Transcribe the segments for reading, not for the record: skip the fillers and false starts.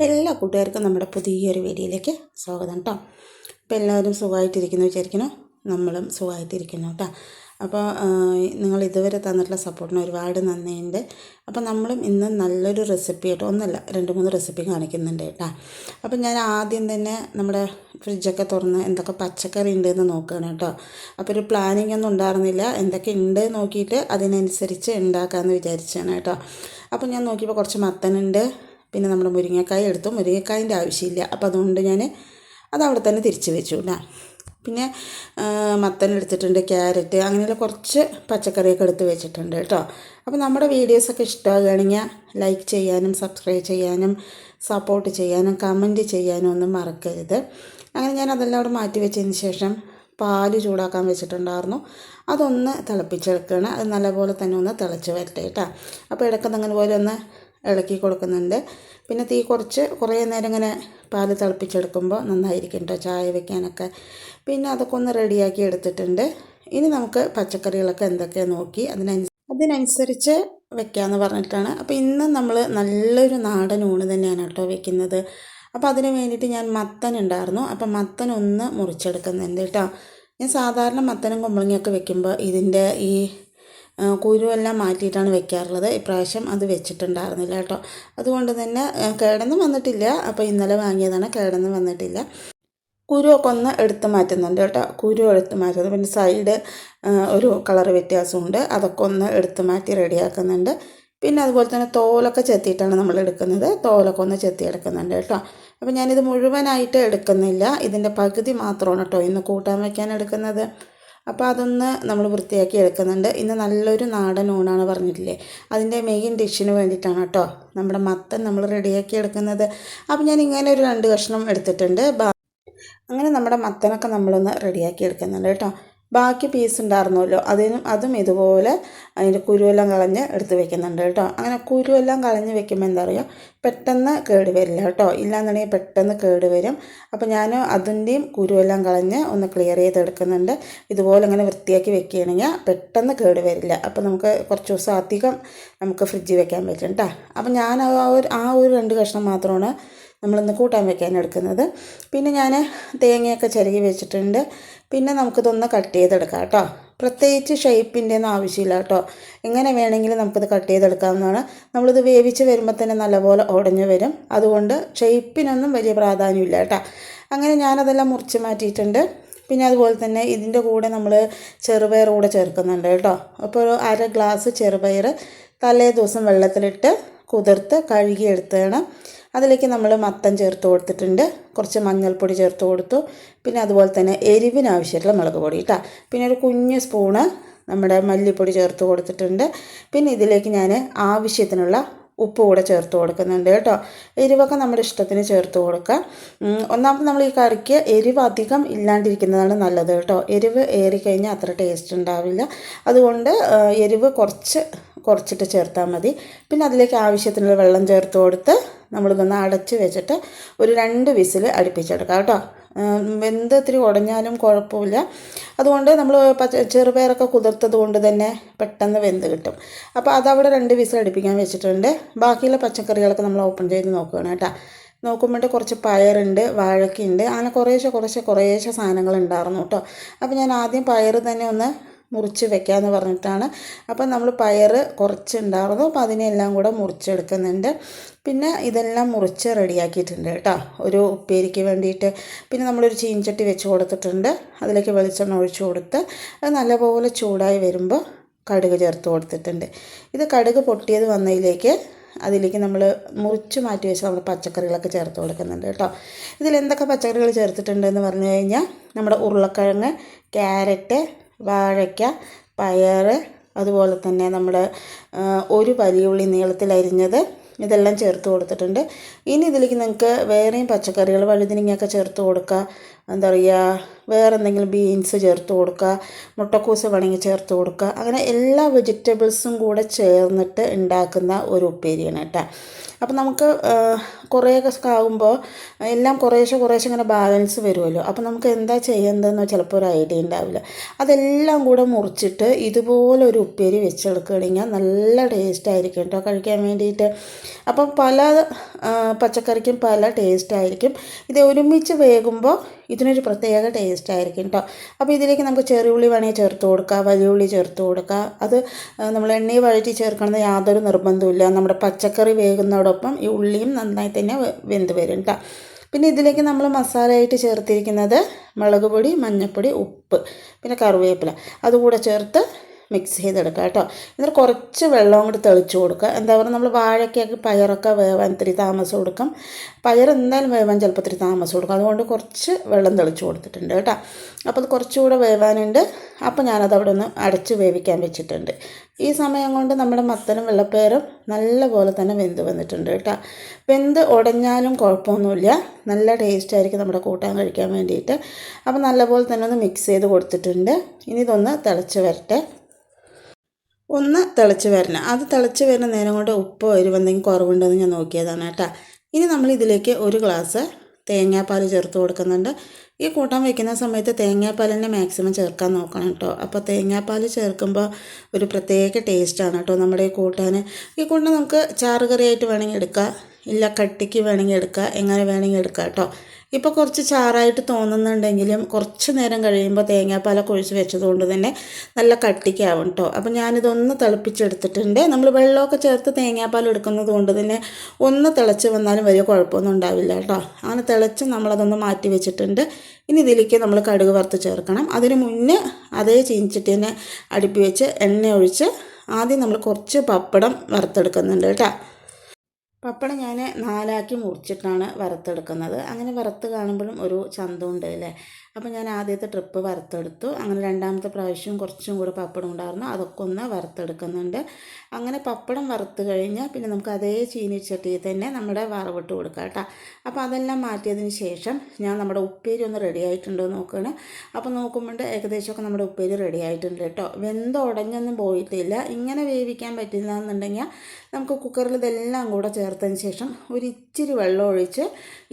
എല്ലാ കൂട്ടുകാർക്കും നമ്മുടെ പുതിയൊരു വീഡിയോയിലേക്ക് സ്വാഗതം കേട്ടോ. അപ്പോൾ എല്ലാവരും സുഖമായിട്ടിരിക്കുന്നു വിചാരിക്കുന്നു. നമ്മളും സുഖമായിട്ടിരിക്കുന്നു കേട്ടോ. അപ്പോൾ നിങ്ങൾ ഇതുവരെ തന്നിട്ടുള്ള സപ്പോർട്ടിന് ഒരുപാട് നന്ദിയുണ്ട്. അപ്പോൾ നമ്മളും ഇന്ന് നല്ലൊരു റെസിപ്പി ആയിട്ട് ഒന്നല്ല 2-3 റെസിപ്പി കാണിക്കുന്നുണ്ട് കേട്ടോ. അപ്പോൾ ഞാൻ ആദ്യം തന്നെ നമ്മുടെ ഫ്രിഡ്ജൊക്കെ തുറന്ന് എന്തൊക്കെ പച്ചക്കറി ഉണ്ടെന്ന് നോക്കുകയാണ് കേട്ടോ. അപ്പോൾ ഒരു പ്ലാനിങ് ഒന്നും ഉണ്ടായിരുന്നില്ല, എന്തൊക്കെ ഉണ്ട് നോക്കിയിട്ട് അതിനനുസരിച്ച് ഉണ്ടാക്കാമെന്ന് വിചാരിച്ചാണ് കേട്ടോ. അപ്പോൾ ഞാൻ നോക്കിയപ്പോൾ കുറച്ച് മത്തനുണ്ട്, പിന്നെ നമ്മുടെ മുരിങ്ങക്കായ എടുത്തു. മുരിങ്ങക്കായൻ്റെ ആവശ്യമില്ല, അപ്പോൾ അതുകൊണ്ട് ഞാൻ അതവിടെ തന്നെ തിരിച്ച് വെച്ചു കേട്ടോ. പിന്നെ മത്തൻ എടുത്തിട്ടുണ്ട്, ക്യാരറ്റ്, അങ്ങനെയുള്ള കുറച്ച് പച്ചക്കറിയൊക്കെ എടുത്ത് വെച്ചിട്ടുണ്ട് കേട്ടോ. അപ്പോൾ നമ്മുടെ വീഡിയോസൊക്കെ ഇഷ്ടമാകുകയാണെങ്കിൽ ലൈക്ക് ചെയ്യാനും സബ്സ്ക്രൈബ് ചെയ്യാനും സപ്പോർട്ട് ചെയ്യാനും കമൻറ്റ് ചെയ്യാനും ഒന്നും മറക്കരുത്. അങ്ങനെ ഞാൻ അതെല്ലാം അവിടെ മാറ്റി വെച്ചതിന് ശേഷം പാല് ചൂടാക്കാൻ വെച്ചിട്ടുണ്ടായിരുന്നു. അതൊന്ന് തിളപ്പിച്ചെടുക്കുകയാണ്. അത് നല്ലപോലെ തന്നെ ഒന്ന് തിളച്ച് വരട്ടെ കേട്ടോ. അപ്പോൾ ഇടയ്ക്കൊന്നങ്ങനെ പോലെ ഒന്ന് ഇളക്കി കൊടുക്കുന്നുണ്ട്. പിന്നെ തീ കുറേ നേരം ഇങ്ങനെ പാല് തിളപ്പിച്ചെടുക്കുമ്പോൾ നന്നായിരിക്കും കേട്ടോ ചായ വെക്കാനൊക്കെ. പിന്നെ അതൊക്കെ ഒന്ന് റെഡിയാക്കി എടുത്തിട്ടുണ്ട്. ഇനി നമുക്ക് പച്ചക്കറികളൊക്കെ എന്തൊക്കെയാണ് നോക്കി അതിനനുസരിച്ച് വെക്കാമെന്ന് പറഞ്ഞിട്ടാണ്. അപ്പോൾ ഇന്ന് നമ്മൾ നല്ലൊരു നാടൻ ഊണ് തന്നെയാണ് കേട്ടോ വെക്കുന്നത്. അപ്പോൾ അതിന് വേണ്ടിയിട്ട് ഞാൻ മത്തൻ ഉണ്ടായിരുന്നു. അപ്പോൾ മത്തൻ ഒന്ന് മുറിച്ചെടുക്കുന്നുണ്ട് കേട്ടോ. ഞാൻ സാധാരണ മത്തനും കുമ്പളങ്ങയൊക്കെ വെക്കുമ്പോൾ ഇതിൻ്റെ ഈ കുരുവെല്ലാം മാറ്റിയിട്ടാണ് വെക്കാറുള്ളത്. ഇപ്രാവശ്യം അത് വെച്ചിട്ടുണ്ടായിരുന്നില്ല കേട്ടോ. അതുകൊണ്ട് തന്നെ കേടൊന്നും വന്നിട്ടില്ല. അപ്പോൾ ഇന്നലെ വാങ്ങിയതാണ്, കേടൊന്നും വന്നിട്ടില്ല. കുരുവൊക്കെ ഒന്ന് എടുത്ത് മാറ്റുന്നുണ്ട് കേട്ടോ. കുരു എടുത്ത് മാറ്റുന്നത്, പിന്നെ സൈഡ് ഒരു കളർ വ്യത്യാസമുണ്ട്, അതൊക്കെ ഒന്ന് എടുത്ത് മാറ്റി റെഡിയാക്കുന്നുണ്ട്. പിന്നെ അതുപോലെ തന്നെ തോലൊക്കെ ചെത്തിയിട്ടാണ് നമ്മൾ എടുക്കുന്നത്. തോലൊക്കെ ഒന്ന് ചെത്തി എടുക്കുന്നുണ്ട് കേട്ടോ. അപ്പോൾ ഞാനിത് മുഴുവനായിട്ട് എടുക്കുന്നില്ല, ഇതിൻ്റെ പകുതി മാത്രമാണ് കേട്ടോ ഇന്ന് കൂട്ടാൻ വയ്ക്കാൻ എടുക്കുന്നത്. അപ്പോൾ അതൊന്ന് നമ്മൾ വൃത്തിയാക്കി എടുക്കുന്നുണ്ട്. ഇന്ന് നല്ലൊരു നാടൻ ഊണാണ് പറഞ്ഞിട്ടില്ലേ, അതിൻ്റെ മെയിൻ ഡിഷിന് വേണ്ടിയിട്ടാണ് കേട്ടോ നമ്മുടെ മത്തൻ നമ്മൾ റെഡിയാക്കി എടുക്കുന്നത്. അപ്പോൾ ഞാൻ ഇങ്ങനെ ഒരു 2 കഷ്ണം എടുത്തിട്ടുണ്ട്. അങ്ങനെ നമ്മുടെ മത്തനൊക്കെ നമ്മളൊന്ന് റെഡിയാക്കി എടുക്കുന്നുണ്ട് കേട്ടോ. ബാക്കി പീസ് ഉണ്ടായിരുന്നല്ലോ, അതും ഇതുപോലെ അതിൻ്റെ കുരുവെല്ലാം കളഞ്ഞ് എടുത്ത് വെക്കുന്നുണ്ട് കേട്ടോ. അങ്ങനെ കുരുവെല്ലാം കളഞ്ഞ് വെക്കുമ്പോൾ എന്താ പറയുക, പെട്ടെന്ന് കേട് വരില്ല കേട്ടോ. ഇല്ലാന്നുണ്ടെങ്കിൽ പെട്ടെന്ന് കേട് വരും. അപ്പോൾ ഞാൻ അതിൻ്റെയും കുരുവെല്ലാം കളഞ്ഞ് ഒന്ന് ക്ലിയർ ചെയ്തെടുക്കുന്നുണ്ട്. ഇതുപോലെ ഇങ്ങനെ വൃത്തിയാക്കി വെക്കുകയാണെങ്കിൽ പെട്ടെന്ന് കേട് വരില്ല. അപ്പോൾ നമുക്ക് കുറച്ച് ദിവസം അധികം നമുക്ക് ഫ്രിഡ്ജിൽ വെക്കാൻ പറ്റും കേട്ടോ. അപ്പോൾ ഞാൻ ആ ഒരു 2 കഷ്ണം മാത്രമാണ് നമ്മളിന്ന് കൂട്ടാൻ വെക്കാൻ എടുക്കുന്നത്. പിന്നെ ഞാൻ തേങ്ങയൊക്കെ ചിരകി വെച്ചിട്ടുണ്ട്. പിന്നെ നമുക്കിതൊന്ന് കട്ട് ചെയ്തെടുക്കാം കേട്ടോ. പ്രത്യേകിച്ച് ഷേപ്പിൻ്റെ ഒന്നും ആവശ്യമില്ല കേട്ടോ. എങ്ങനെ വേണമെങ്കിലും നമുക്കിത് കട്ട് ചെയ്തെടുക്കാവുന്നതാണ്. നമ്മളിത് വേവിച്ച് വരുമ്പോൾ തന്നെ നല്ലപോലെ ഉടഞ്ഞു വരും. അതുകൊണ്ട് ഷേപ്പിനൊന്നും വലിയ പ്രാധാന്യമില്ല കേട്ടോ. അങ്ങനെ ഞാനതെല്ലാം മുറിച്ച് മാറ്റിയിട്ടുണ്ട്. പിന്നെ അതുപോലെ തന്നെ ഇതിൻ്റെ കൂടെ നമ്മൾ ചെറുപയർ കൂടെ ചേർക്കുന്നുണ്ട് കേട്ടോ. അപ്പോൾ ഒരു 1/2 ഗ്ലാസ് ചെറുപയർ തലേ ദിവസം വെള്ളത്തിലിട്ട് കുതിർത്ത് കഴുകിയെടുത്തതാണ്. അതിലേക്ക് നമ്മൾ മത്തൻ ചേർത്ത് കൊടുത്തിട്ടുണ്ട്, കുറച്ച് മഞ്ഞൾപ്പൊടി ചേർത്ത് കൊടുത്തു. പിന്നെ അതുപോലെ തന്നെ എരിവിന് ആവശ്യമായിട്ടുള്ള മുളക് പൊടി കേട്ടോ. പിന്നെ ഒരു കുഞ്ഞ് സ്പൂണ് നമ്മുടെ മല്ലിപ്പൊടി ചേർത്ത് കൊടുത്തിട്ടുണ്ട്. പിന്നെ ഇതിലേക്ക് ഞാൻ ആവശ്യത്തിനുള്ള ഉപ്പ് കൂടെ ചേർത്ത് കൊടുക്കുന്നുണ്ട് കേട്ടോ. എരിവൊക്കെ നമ്മുടെ ഇഷ്ടത്തിന് ചേർത്ത് കൊടുക്കുക. ഒന്നാമത് നമ്മൾ ഈ കറിക്ക് എരിവ് അധികം ഇല്ലാണ്ടിരിക്കുന്നതാണ് നല്ലത് കേട്ടോ. എരിവ് ഏറിക്കഴിഞ്ഞാൽ അത്ര ടേസ്റ്റ് ഉണ്ടാവില്ല. അതുകൊണ്ട് എരിവ് കുറച്ചിട്ട് ചേർത്താൽ മതി. പിന്നെ അതിലേക്ക് ആവശ്യത്തിനുള്ള വെള്ളം ചേർത്ത് കൊടുത്ത് നമ്മളിതൊന്ന് അടച്ച് വെച്ചിട്ട് ഒരു 2 വിസിൽ അടുപ്പിച്ചെടുക്കാം കേട്ടോ. വെന്ത് ഇത്തിരി ഉടഞ്ഞാലും കുഴപ്പമില്ല. അതുകൊണ്ട് നമ്മൾ ചെറുപയറൊക്കെ കുതിർത്തത് കൊണ്ട് തന്നെ പെട്ടെന്ന് വെന്ത് കിട്ടും. അപ്പോൾ അതവിടെ 2 വിസിൽ അടുപ്പിക്കാൻ വെച്ചിട്ടുണ്ട്. ബാക്കിയുള്ള പച്ചക്കറികളൊക്കെ നമ്മൾ ഓപ്പൺ ചെയ്ത് നോക്കുകയാണ് കേട്ടോ. നോക്കുമ്പോൾ കുറച്ച് പയറുണ്ട്, വാഴയ്ക്കുണ്ട്, അങ്ങനെ കുറേശ്ശെ സാധനങ്ങൾ ഉണ്ടായിരുന്നു കേട്ടോ. അപ്പോൾ ഞാൻ ആദ്യം പയർ തന്നെ ഒന്ന് മുറിച്ച് വെക്കാമെന്ന് പറഞ്ഞിട്ടാണ്. അപ്പം നമ്മൾ പയർ കുറച്ചുണ്ടായിരുന്നു, അപ്പോൾ അതിനെല്ലാം കൂടെ മുറിച്ചെടുക്കുന്നുണ്ട്. പിന്നെ ഇതെല്ലാം മുറിച്ച് റെഡിയാക്കിയിട്ടുണ്ട് കേട്ടോ ഒരു ഉപ്പേരിക്ക് വേണ്ടിയിട്ട്. പിന്നെ നമ്മളൊരു ചീൻചട്ടി വെച്ച് കൊടുത്തിട്ടുണ്ട്. അതിലേക്ക് വെളിച്ചെണ്ണ ഒഴിച്ച് കൊടുത്ത് അത് നല്ലപോലെ ചൂടായി വരുമ്പോൾ കടുക് ചേർത്ത് കൊടുത്തിട്ടുണ്ട്. ഇത് കടുക് പൊട്ടിയത് അതിലേക്ക് നമ്മൾ മുറിച്ച് മാറ്റി വെച്ച് നമ്മൾ പച്ചക്കറികളൊക്കെ ചേർത്ത് കൊടുക്കുന്നുണ്ട് കേട്ടോ. ഇതിലെന്തൊക്കെ പച്ചക്കറികൾ ചേർത്തിട്ടുണ്ടെന്ന് പറഞ്ഞു കഴിഞ്ഞാൽ നമ്മുടെ ഉരുളക്കിഴങ്ങ്, ക്യാരറ്റ്, വാഴയ്ക്ക, പയർ, അതുപോലെ തന്നെ നമ്മുടെ ഒരു വലിയ ഉള്ളി നീളത്തിൽ അരിഞ്ഞത്, ഇതെല്ലാം ചേർത്ത് കൊടുത്തിട്ടുണ്ട്. ഇനി ഇതിലേക്ക് നിങ്ങൾക്ക് വേറെയും പച്ചക്കറികൾ വഴുതനങ്ങയൊക്കെ ചേർത്ത് കൊടുക്കുക, എന്താ പറയുക, വേറെ എന്തെങ്കിലും ബീൻസ് ചേർത്ത് കൊടുക്കുക, മുട്ടക്കോസ് വേണമെങ്കിൽ ചേർത്ത് കൊടുക്കുക. അങ്ങനെ എല്ലാ വെജിറ്റബിൾസും കൂടെ ചേർന്നിട്ട് ഉണ്ടാക്കുന്ന ഒരു ഉപ്പേരിയാണ് കേട്ടോ. അപ്പോൾ നമുക്ക് കുറേയൊക്കെ ആകുമ്പോൾ എല്ലാം കുറേശ്ശെ ഇങ്ങനെ ബാലൻസ് വരുമല്ലോ. അപ്പോൾ നമുക്ക് എന്താ ചെയ്യേണ്ടതെന്ന് ചിലപ്പോൾ ഒരു ഐഡിയ ഉണ്ടാവില്ല. അതെല്ലാം കൂടെ മുറിച്ചിട്ട് ഇതുപോലെ ഒരു ഉപ്പേരി വെച്ചെടുക്കുകയാണെങ്കിൽ നല്ല ടേസ്റ്റ് ആയിരിക്കും കേട്ടോ കഴിക്കാൻ വേണ്ടിയിട്ട്. അപ്പം പല പച്ചക്കറിക്കും പല ടേസ്റ്റ് ആയിരിക്കും. ഇത് ഒരുമിച്ച് വേകുമ്പോൾ ഇതിനൊരു പ്രത്യേക ടേസ്റ്റ് ആയിരിക്കും കേട്ടോ. അപ്പോൾ ഇതിലേക്ക് നമുക്ക് ചെറിയുള്ളി വേണമെങ്കിൽ ചേർത്ത് കൊടുക്കുക, വലിയ ഉള്ളി ചേർത്ത് കൊടുക്കുക. അത് നമ്മൾ എണ്ണയിൽ വഴറ്റി ചേർക്കണമെന്ന് യാതൊരു നിർബന്ധമില്ല. നമ്മുടെ പച്ചക്കറി വേകുന്നതോടൊപ്പം ഈ ഉള്ളിയും നന്നായി തന്നെ വെന്ത് വരും കേട്ടോ. പിന്നെ ഇതിലേക്ക് നമ്മൾ മസാലയായിട്ട് ചേർത്തിരിക്കുന്നത് മുളക് പൊടി, മഞ്ഞൾപ്പൊടി, ഉപ്പ്, പിന്നെ കറിവേപ്പില അതുകൂടെ ചേർത്ത് മിക്സ് ചെയ്തെടുക്കുക കേട്ടോ. എന്നിട്ട് കുറച്ച് വെള്ളം കൂടി തെളിച്ച് കൊടുക്കുക. എന്താ പറയുക, നമ്മൾ വാഴയ്ക്കൊക്കെ പയറൊക്കെ വേവാൻ ഇത്തിരി താമസം കൊടുക്കും. പയർ എന്തായാലും വേവാൻ ചിലപ്പോൾ ഇത്തിരി താമസം കൊടുക്കും. അതുകൊണ്ട് കുറച്ച് വെള്ളം തെളിച്ച് കൊടുത്തിട്ടുണ്ട് കേട്ടോ. അപ്പോൾ അത് കുറച്ചുകൂടെ വേവാനുണ്ട്. അപ്പോൾ ഞാനത് അവിടെ ഒന്ന് അടച്ച് വേവിക്കാൻ വെച്ചിട്ടുണ്ട്. ഈ സമയം കൊണ്ട് നമ്മുടെ മത്തനും വെള്ളപ്പയറും നല്ലപോലെ തന്നെ വെന്ത് വന്നിട്ടുണ്ട് കേട്ടോ. വെന്ത് ഉടഞ്ഞാലും കുഴപ്പമൊന്നുമില്ല, നല്ല ടേസ്റ്റ് ആയിരിക്കും നമ്മുടെ കൂട്ടാൻ കഴിക്കാൻ വേണ്ടിയിട്ട്. അപ്പോൾ നല്ലപോലെ തന്നെ ഒന്ന് മിക്സ് ചെയ്ത് കൊടുത്തിട്ടുണ്ട്. ഇനി ഇതൊന്ന് തിളച്ച് വരട്ടെ. ഒന്ന് തിളച്ച് വരണം. അത് തിളച്ച് വരുന്ന നേരം കൊണ്ട് ഉപ്പോ എരിവ് എന്തെങ്കിലും കുറവുണ്ടെന്ന് ഞാൻ നോക്കിയതാണ് കേട്ടോ. ഇനി നമ്മൾ ഇതിലേക്ക് ഒരു ഗ്ലാസ് തേങ്ങാപ്പാൽ ചേർത്ത് കൊടുക്കുന്നുണ്ട്. ഈ കൂട്ടാൻ വയ്ക്കുന്ന സമയത്ത് തേങ്ങാപ്പാൽ തന്നെ മാക്സിമം ചേർക്കാൻ നോക്കണം കേട്ടോ. അപ്പോൾ തേങ്ങാപ്പാൽ ചേർക്കുമ്പോൾ ഒരു പ്രത്യേക ടേസ്റ്റാണ് കേട്ടോ നമ്മുടെ ഈ കൂട്ടാൻ. ഈ കൂട്ടാൻ നമുക്ക് ചാറ് കറിയായിട്ട് വേണമെങ്കിൽ എടുക്കാം, ഇല്ല കട്ടിക്ക് വേണമെങ്കിൽ എടുക്കാം, എങ്ങനെ വേണമെങ്കിൽ എടുക്കാം കേട്ടോ. ഇപ്പോൾ കുറച്ച് ചാറായിട്ട് തോന്നുന്നുണ്ടെങ്കിലും കുറച്ച് നേരം കഴിയുമ്പോൾ തേങ്ങാപ്പാലൊക്കെ ഒഴിച്ച് വെച്ചതുകൊണ്ട് തന്നെ നല്ല കട്ടിക്കാവും കേട്ടോ. അപ്പോൾ ഞാനിതൊന്ന് തിളപ്പിച്ചെടുത്തിട്ടുണ്ട്. നമ്മൾ വെള്ളമൊക്കെ ചേർത്ത് തേങ്ങാപ്പാൽ എടുക്കുന്നത് കൊണ്ട് തന്നെ ഒന്ന് തിളച്ച് വന്നാലും വലിയ കുഴപ്പമൊന്നും ഉണ്ടാവില്ല കേട്ടോ. അങ്ങനെ തിളച്ച് നമ്മളതൊന്ന് മാറ്റി വെച്ചിട്ടുണ്ട്. ഇനി ഇതിലേക്ക് നമ്മൾ കടുക് വറുത്ത് ചേർക്കണം. അതിന് മുന്നേ അതേ ചീനിച്ചട്ടി തന്നെ അടുപ്പി വെച്ച് എണ്ണ ഒഴിച്ച് ആദ്യം നമ്മൾ കുറച്ച് പപ്പടം വറുത്തെടുക്കുന്നുണ്ട് കേട്ടോ. പപ്പടം ഞാൻ 4 മുറിച്ചിട്ടാണ് വറുത്തെടുക്കുന്നത്. അങ്ങനെ വറുത്ത് കാണുമ്പോഴും ഒരു ചന്തമുണ്ട് അല്ലേ. അപ്പോൾ ഞാൻ ആദ്യത്തെ ട്രിപ്പ് വറുത്തെടുത്തു. അങ്ങനെ രണ്ടാമത്തെ പ്രാവശ്യം കുറച്ചും കൂടെ പപ്പടം ഉണ്ടായിരുന്നു, അതൊക്കെ ഒന്ന് വറുത്തെടുക്കുന്നുണ്ട്. അങ്ങനെ പപ്പടം വറുത്ത് കഴിഞ്ഞാൽ പിന്നെ നമുക്ക് അതേ ചീനിച്ചട്ടിയിൽ തന്നെ നമ്മുടെ വറവിട്ട് കൊടുക്കാം കേട്ടോ. അപ്പോൾ അതെല്ലാം മാറ്റിയതിന് ശേഷം ഞാൻ നമ്മുടെ ഉപ്പേരി ഒന്ന് റെഡി ആയിട്ടുണ്ടോ നോക്കുകയാണ്. അപ്പോൾ നോക്കുമ്പോൾ ഏകദേശമൊക്കെ നമ്മുടെ ഉപ്പേരി റെഡി ആയിട്ടുണ്ട് കേട്ടോ. വെന്ത് ഉടഞ്ഞൊന്നും പോയിട്ടില്ല. ഇങ്ങനെ വേവിക്കാൻ പറ്റില്ല എന്നുണ്ടെങ്കിൽ നമുക്ക് കുക്കറിൽ ഇതെല്ലാം കൂടെ ചേർത്തതിന് ശേഷം ഒരു ഇച്ചിരി വെള്ളം ഒഴിച്ച്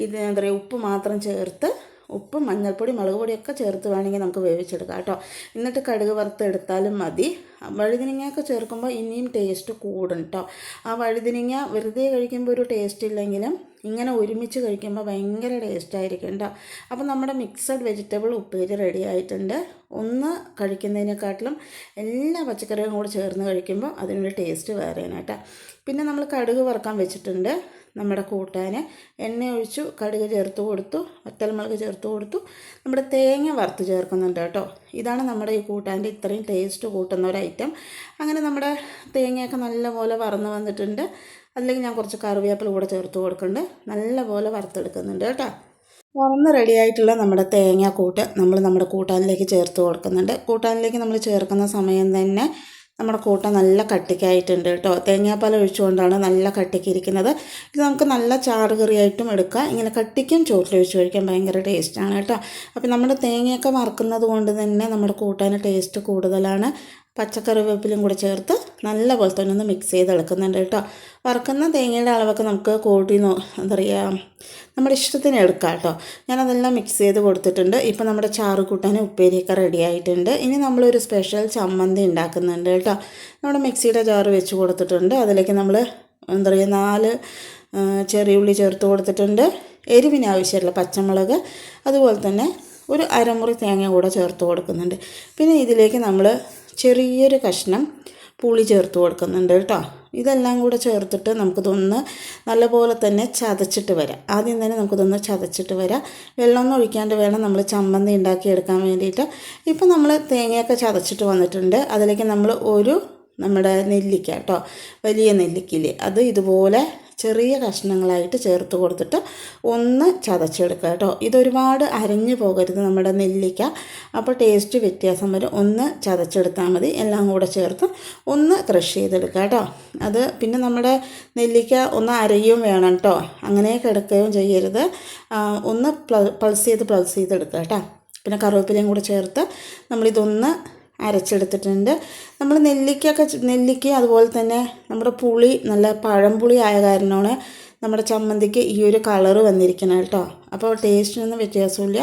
ഇത് എന്താ പറയുക ഉപ്പ് മാത്രം ചേർത്ത്, ഉപ്പും മഞ്ഞൾപ്പൊടി മുളക് പൊടിയൊക്കെ ചേർത്ത് വേണമെങ്കിൽ നമുക്ക് വേവിച്ചെടുക്കാം കേട്ടോ. എന്നിട്ട് കടുക് വറുത്തെടുത്താലും മതി. വഴുതിനങ്ങയൊക്കെ ചേർക്കുമ്പോൾ ഇനിയും ടേസ്റ്റ് കൂടും കേട്ടോ. ആ വഴുതിനങ്ങ വെറുതെ കഴിക്കുമ്പോൾ ഒരു ടേസ്റ്റ് ഇല്ലെങ്കിലും ഇങ്ങനെ ഒരുമിച്ച് കഴിക്കുമ്പോൾ ഭയങ്കര ടേസ്റ്റ് ആയിരിക്കും കേട്ടോ. അപ്പോൾ നമ്മുടെ മിക്സഡ് വെജിറ്റബിൾ ഉപ്പേരി റെഡി ആയിട്ടുണ്ട്. ഒന്ന് കഴിക്കുന്നതിനെക്കാട്ടിലും എല്ലാ പച്ചക്കറികളും കൂടെ ചേർന്ന് കഴിക്കുമ്പോൾ അതിനൊരു ടേസ്റ്റ് വേറെയാണ് കേട്ടോ. പിന്നെ നമ്മൾ കടുക് വറുക്കാൻ വെച്ചിട്ടുണ്ട്. നമ്മുടെ കൂട്ടാൻ എണ്ണ ഒഴിച്ചു, കടുക് ചേർത്ത് കൊടുത്തു, വറ്റൽമുളക് ചേർത്ത് കൊടുത്തു, നമ്മുടെ തേങ്ങ വറുത്ത് ചേർക്കുന്നുണ്ട് കേട്ടോ. ഇതാണ് നമ്മുടെ ഈ കൂട്ടാൻ്റെ ഇത്രയും ടേസ്റ്റ് കൂട്ടുന്ന ഒരു ഐറ്റം. അങ്ങനെ നമ്മുടെ തേങ്ങയൊക്കെ നല്ലപോലെ വറന്ന് വന്നിട്ടുണ്ട്. അല്ലെങ്കിൽ ഞാൻ കുറച്ച് കറിവേപ്പില കൂടെ ചേർത്ത് കൊടുക്കുന്നുണ്ട്. നല്ലപോലെ വറുത്തെടുക്കുന്നുണ്ട് കേട്ടോ. വറന്ന് റെഡിയായിട്ടുള്ള നമ്മുടെ തേങ്ങാക്കൂട്ട് നമ്മൾ നമ്മുടെ കൂട്ടാനിലേക്ക് ചേർത്ത് കൊടുക്കുന്നുണ്ട്. കൂട്ടാനിലേക്ക് നമ്മൾ ചേർക്കുന്ന സമയം തന്നെ നമ്മുടെ കൂട്ട നല്ല കട്ടിക്കായിട്ടുണ്ട് കേട്ടോ. തേങ്ങാപ്പാൽ ഒഴിച്ചുകൊണ്ടാണ് നല്ല കട്ടിക്കിരിക്കുന്നത്. ഇത് നമുക്ക് നല്ല ചാറ് കറിയായിട്ടും എടുക്കാം. ഇങ്ങനെ കട്ടിക്കും ചോറിലൊഴിച്ച് കഴിക്കാൻ ഭയങ്കര ടേസ്റ്റാണ് കേട്ടോ. അപ്പോൾ നമ്മുടെ തേങ്ങയൊക്കെ വറുക്കുന്നത് കൊണ്ട് തന്നെ നമ്മുടെ കൂട്ടാൻ ടേസ്റ്റ് കൂടുതലാണ്. പച്ചക്കറിവേപ്പിലും കൂടെ ചേർത്ത് നല്ലപോലെ തന്നെ ഒന്ന് മിക്സ് ചെയ്തെടുക്കുന്നുണ്ട് കേട്ടോ. വറുക്കുന്ന തേങ്ങയുടെ അളവൊക്കെ നമുക്ക് കൂട്ടി എന്താ പറയുക, നമ്മുടെ ഇഷ്ടത്തിന് എടുക്കാം കേട്ടോ. ഞാനതെല്ലാം മിക്സ് ചെയ്ത് കൊടുത്തിട്ടുണ്ട്. ഇപ്പോൾ നമ്മുടെ ചാറ് കൂട്ടാൻ ഉപ്പേരിയൊക്കെ റെഡി ആയിട്ടുണ്ട്. ഇനി നമ്മളൊരു സ്പെഷ്യൽ ചമ്മന്തി ഉണ്ടാക്കുന്നുണ്ട് കേട്ടോ. നമ്മുടെ മിക്സിയുടെ ജാറ് വെച്ച് കൊടുത്തിട്ടുണ്ട്. അതിലേക്ക് നമ്മൾ എന്താ പറയുക 4 ചെറിയുള്ളി ചേർത്ത് കൊടുത്തിട്ടുണ്ട്. എരിവിന് ആവശ്യമുള്ള പച്ചമുളക്, അതുപോലെ തന്നെ ഒരു അരമുറി തേങ്ങ കൂടെ ചേർത്ത് കൊടുക്കുന്നുണ്ട്. പിന്നെ ഇതിലേക്ക് നമ്മൾ ചെറിയൊരു കഷ്ണം പുളി ചേർത്ത് കൊടുക്കുന്നുണ്ട് കേട്ടോ. ഇതെല്ലാം കൂടെ ചേർത്തിട്ട് നമുക്കിതൊന്ന് നല്ലപോലെ തന്നെ ചതച്ചിട്ട് വരാം. ആദ്യം തന്നെ നമുക്കിതൊന്ന് ചതച്ചിട്ട് വരാം. വെള്ളമൊന്നും ഒഴിക്കാണ്ട് വേണം നമ്മൾ ചമ്മന്തി ഉണ്ടാക്കിയെടുക്കാൻ വേണ്ടിയിട്ട്. ഇപ്പോൾ നമ്മൾ തേങ്ങയൊക്കെ ചതച്ചിട്ട് വന്നിട്ടുണ്ട്. അതിലേക്ക് നമ്മൾ നമ്മുടെ നെല്ലിക്ക കേട്ടോ, വലിയ നെല്ലിക്കയില്ലേ, അത് ഇതുപോലെ ചെറിയ കഷ്ണങ്ങളായിട്ട് ചേർത്ത് കൊടുത്തിട്ട് ഒന്ന് ചതച്ചെടുക്കുക കേട്ടോ. ഇതൊരുപാട് അരഞ്ഞു പോകരുത് നമ്മുടെ നെല്ലിക്ക, അപ്പോൾ ടേസ്റ്റ് വ്യത്യാസം വരും. ഒന്ന് ചതച്ചെടുത്താൽ മതി. എല്ലാം കൂടെ ചേർത്ത് ഒന്ന് ക്രഷ് ചെയ്തെടുക്കുക കേട്ടോ. അത് പിന്നെ നമ്മുടെ നെല്ലിക്ക ഒന്ന് അരയും വേണം കേട്ടോ, അങ്ങനെ കിടക്കുകയും ചെയ്യരുത്. ഒന്ന് പൾസ് ചെയ്തെടുക്കുക കേട്ടോ. പിന്നെ കറിവേപ്പിലയും കൂടെ ചേർത്ത് നമ്മളിതൊന്ന് അരച്ചെടുത്തിട്ടുണ്ട്. നമ്മൾ നെല്ലിക്ക അതുപോലെ തന്നെ നമ്മുടെ പുളി നല്ല പഴംപുളി ആയ കാരണമാണ് നമ്മുടെ ചമ്മന്തിക്ക് ഈ ഒരു കളറ് വന്നിരിക്കണം കേട്ടോ. അപ്പോൾ ടേസ്റ്റിനൊന്നും വ്യത്യാസമില്ല,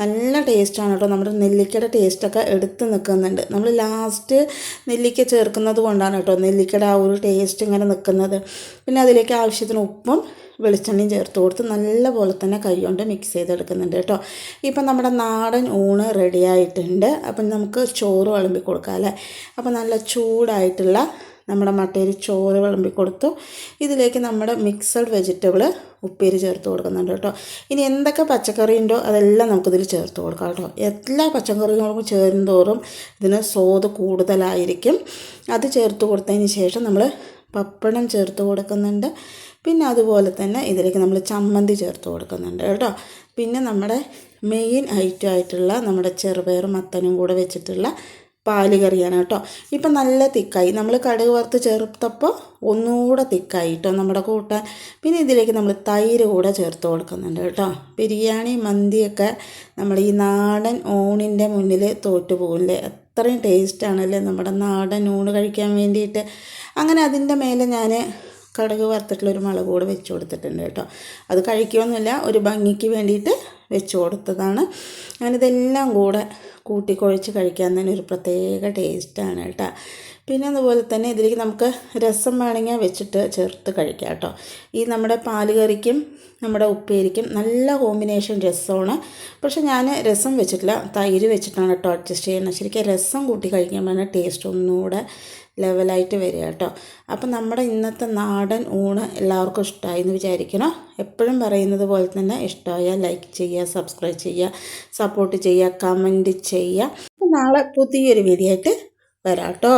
നല്ല ടേസ്റ്റാണ് കേട്ടോ. നമ്മുടെ നെല്ലിക്കയുടെ ടേസ്റ്റൊക്കെ എടുത്ത് നിൽക്കുന്നുണ്ട്. നമ്മൾ ലാസ്റ്റ് നെല്ലിക്ക ചേർക്കുന്നത് കൊണ്ടാണ് കേട്ടോ നെല്ലിക്കയുടെ ആ ഒരു ടേസ്റ്റ് ഇങ്ങനെ നിൽക്കുന്നത്. പിന്നെ അതിലേക്ക് ആവശ്യത്തിന് ഉപ്പും വെളിച്ചെണ്ണയും ചേർത്ത് കൊടുത്ത് നല്ലപോലെ തന്നെ കൈ കൊണ്ട് മിക്സ് ചെയ്തെടുക്കുന്നുണ്ട് കേട്ടോ. ഇപ്പം നമ്മുടെ നാടൻ ഊണ് റെഡി ആയിട്ടുണ്ട്. അപ്പം നമുക്ക് ചോറ് വിളമ്പി കൊടുക്കാം അല്ലേ. അപ്പോൾ നല്ല ചൂടായിട്ടുള്ള നമ്മുടെ മട്ടേരി ചോറ് വിളമ്പി കൊടുത്തു. ഇതിലേക്ക് നമ്മുടെ മിക്സഡ് വെജിറ്റബിൾ ഉപ്പേരി ചേർത്ത് കൊടുക്കുന്നുണ്ട് കേട്ടോ. ഇനി എന്തൊക്കെ പച്ചക്കറി ഉണ്ടോ അതെല്ലാം നമുക്കിതിൽ ചേർത്ത് കൊടുക്കാം കേട്ടോ. എല്ലാ പച്ചക്കറികളും ചേരുന്തോറും ഇതിന് സ്വാദ് കൂടുതലായിരിക്കും. അത് ചേർത്ത് കൊടുത്തതിന് ശേഷം നമ്മൾ പപ്പടം ചേർത്ത് കൊടുക്കുന്നുണ്ട്. പിന്നെ അതുപോലെ തന്നെ ഇതിലേക്ക് നമ്മൾ ചമ്മന്തി ചേർത്ത് കൊടുക്കുന്നുണ്ട് കേട്ടോ. പിന്നെ നമ്മുടെ മെയിൻ ഐറ്റം ആയിട്ടുള്ള നമ്മുടെ ചെറുപയറും മത്തനും കൂടെ വെച്ചിട്ടുള്ള പാല് കറിയാണ് കേട്ടോ. ഇപ്പം നല്ല തിക്കായി, നമ്മൾ കടുക് വറുത്ത് ചേർത്തപ്പോൾ ഒന്നുകൂടെ തിക്കായി കേട്ടോ നമ്മുടെ കൂട്ടാൻ. പിന്നെ ഇതിലേക്ക് നമ്മൾ തൈര് കൂടെ ചേർത്ത് കൊടുക്കുന്നുണ്ട് കേട്ടോ. ബിരിയാണി മന്തിയൊക്കെ നമ്മൾ ഈ നാടൻ ഊണിൻ്റെ മുന്നിൽ തോറ്റു പോകില്ലേ, അത്രയും ടേസ്റ്റാണല്ലേ നമ്മുടെ നാടൻ ഊണ് കഴിക്കാൻ വേണ്ടിയിട്ട്. അങ്ങനെ അതിൻ്റെ മേലെ ഞാൻ കടുക് വറുത്തിട്ടുള്ളൊരു മുളക് കൂടെ വെച്ച് കൊടുത്തിട്ടുണ്ട് കേട്ടോ. അത് കഴിക്കുമൊന്നുമില്ല, ഒരു ഭംഗിക്ക് വേണ്ടിയിട്ട് വെച്ച് കൊടുത്തതാണ്. അങ്ങനെ ഇതെല്ലാം കൂടെ കൂട്ടിക്കുഴച്ച് കഴിക്കാൻ തന്നെ ഒരു പ്രത്യേക ടേസ്റ്റാണ് കേട്ടോ. പിന്നെ അതുപോലെ തന്നെ ഇതിലേക്ക് നമുക്ക് രസം വേണമെങ്കിൽ വെച്ചിട്ട് ചേർത്ത് കഴിക്കാം കേട്ടോ. ഈ നമ്മുടെ പാല് കറിക്കും നമ്മുടെ ഉപ്പേരിക്കും നല്ല കോമ്പിനേഷൻ രസമാണ്. പക്ഷെ ഞാൻ രസം വെച്ചിട്ടില്ല, തൈര് വെച്ചിട്ടാണ് കേട്ടോ അഡ്ജസ്റ്റ് ചെയ്യുന്നത്. ശരിക്കും രസം കൂട്ടി കഴിക്കുമ്പോൾ ടേസ്റ്റ് ഒന്നുകൂടെ ലെവലായിട്ട് വരിക കേട്ടോ. അപ്പം നമ്മുടെ ഇന്നത്തെ നാടൻ ഊണ് എല്ലാവർക്കും ഇഷ്ടമായി എന്ന് വിചാരിക്കണം. എപ്പോഴും പറയുന്നത് പോലെ തന്നെ ഇഷ്ടമായാൽ ലൈക്ക് ചെയ്യുക, സബ്സ്ക്രൈബ് ചെയ്യുക, സപ്പോർട്ട് ചെയ്യുക, കമൻറ്റ് ചെയ്യുക. നാളെ പുതിയൊരു വീഡിയോ ആയിട്ട് വരാം കേട്ടോ.